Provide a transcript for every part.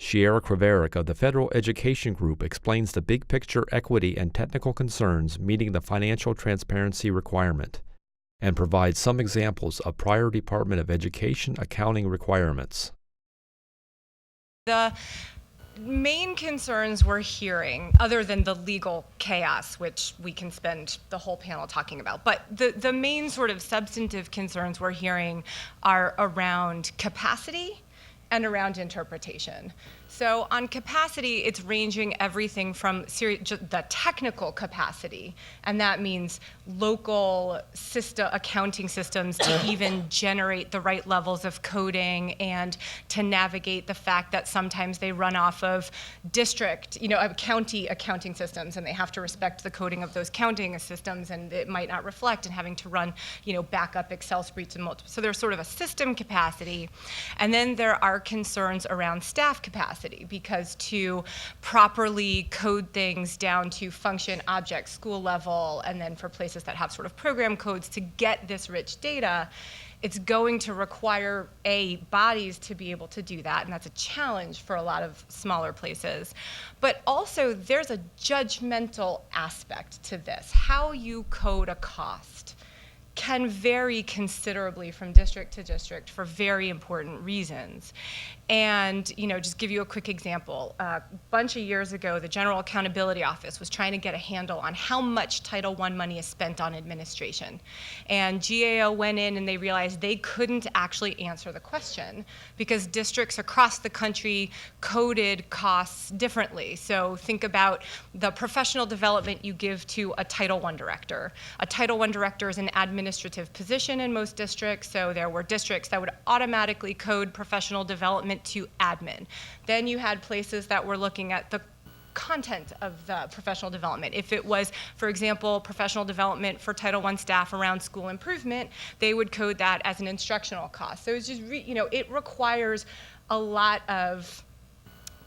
Shiera Kraverick of the Federal Education Group explains the big picture equity and technical concerns meeting the financial transparency requirement and provides some examples of prior Department of Education accounting requirements. The main concerns we're hearing, other than the legal chaos, which we can spend the whole panel talking about, but the main sort of substantive concerns we're hearing are around capacity and around interpretation. So on capacity, it's ranging everything from the technical capacity, and that means local accounting systems to even generate the right levels of coding and to navigate the fact that sometimes they run off of county accounting systems, and they have to respect the coding of those counting systems, and it might not reflect, and having to run, backup Excel spreadsheets and multiple. So there's sort of a system capacity, and then there are concerns around staff capacity, because to properly code things down to function, object, school level, and then for places that have sort of program codes to get this rich data, it's going to require bodies to be able to do that, and that's a challenge for a lot of smaller places. But also there's a judgmental aspect to this. How you code a cost can vary considerably from district to district for very important reasons. And just give you a quick example. A bunch of years ago, the General Accountability Office was trying to get a handle on how much Title I money is spent on administration. And GAO went in and they realized they couldn't actually answer the question because districts across the country coded costs differently. So think about the professional development you give to a Title I director. A Title I director is an administrative position in most districts, so there were districts that would automatically code professional development to admin. Then you had places that were looking at the content of the professional development. If it was, for example, professional development for Title I staff around school improvement, they would code that as an instructional cost. So it's just, it requires a lot of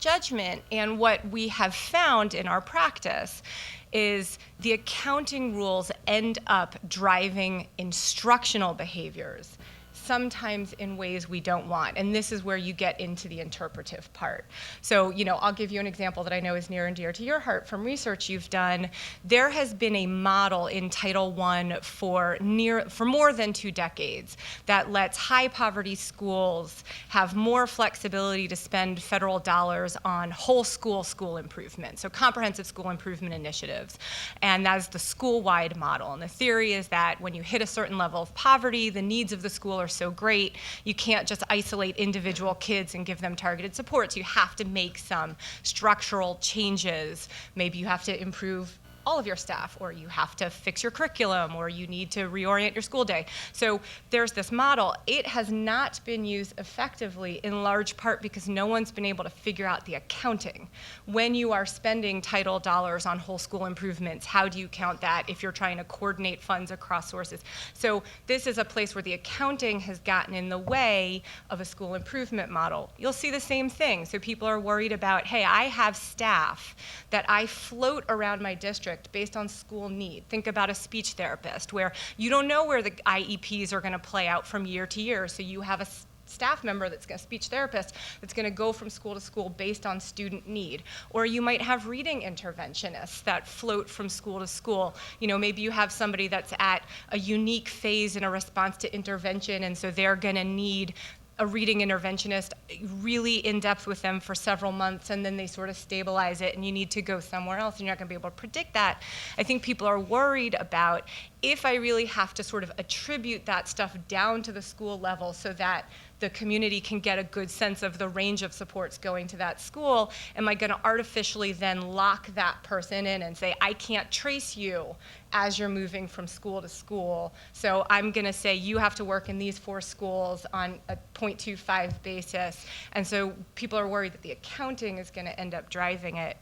judgment. And what we have found in our practice is the accounting rules end up driving instructional behaviors, sometimes in ways we don't want. And this is where you get into the interpretive part. So, I'll give you an example that I know is near and dear to your heart from research you've done. There has been a model in Title I for more than 2 decades that lets high poverty schools have more flexibility to spend federal dollars on whole school improvement, so comprehensive school improvement initiatives. And that's the school-wide model. And the theory is that when you hit a certain level of poverty, the needs of the school are so great, you can't just isolate individual kids and give them targeted supports. You have to make some structural changes. Maybe you have to improve all of your staff, or you have to fix your curriculum, or you need to reorient your school day. So there's this model. It has not been used effectively in large part because no one's been able to figure out the accounting. When you are spending title dollars on whole school improvements, how do you count that if you're trying to coordinate funds across sources? So this is a place where the accounting has gotten in the way of a school improvement model. You'll see the same thing. So people are worried about, hey, I have staff that I float around my district based on school need. Think about a speech therapist where you don't know where the IEPs are going to play out from year to year. So you have a staff member that's a speech therapist that's going to go from school to school based on student need. Or you might have reading interventionists that float from school to school. Maybe you have somebody that's at a unique phase in a response to intervention, and so they're going to need a reading interventionist really in depth with them for several months, and then they sort of stabilize it and you need to go somewhere else, and you're not going to be able to predict that. I think people are worried about, if I really have to sort of attribute that stuff down to the school level so that the community can get a good sense of the range of supports going to that school, am I going to artificially then lock that person in and say, I can't trace you as you're moving from school to school, so I'm going to say you have to work in these 4 schools on a 0.25 basis. And so people are worried that the accounting is going to end up driving it.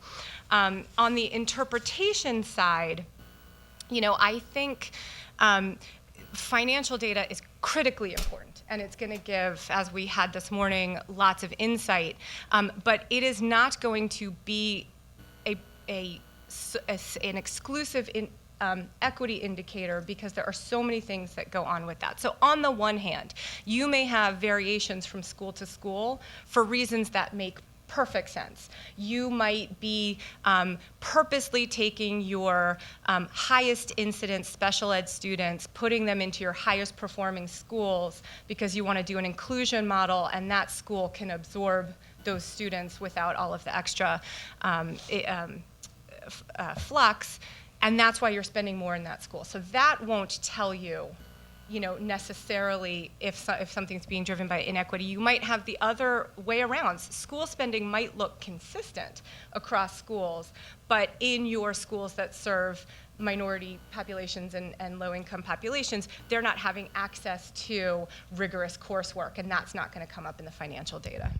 On the interpretation side, I think financial data is critically important, and it's going to give, as we had this morning, lots of insight. But it is not going to be an exclusive equity indicator, because there are so many things that go on with that. So on the one hand, you may have variations from school to school for reasons that make perfect sense. You might be purposely taking your highest incidence special ed students, putting them into your highest performing schools because you want to do an inclusion model, and that school can absorb those students without all of the extra flux, and that's why you're spending more in that school. So that won't tell you, necessarily if something's being driven by inequity. You might have the other way around. School spending might look consistent across schools, but in your schools that serve minority populations and low-income populations, they're not having access to rigorous coursework, and that's not going to come up in the financial data.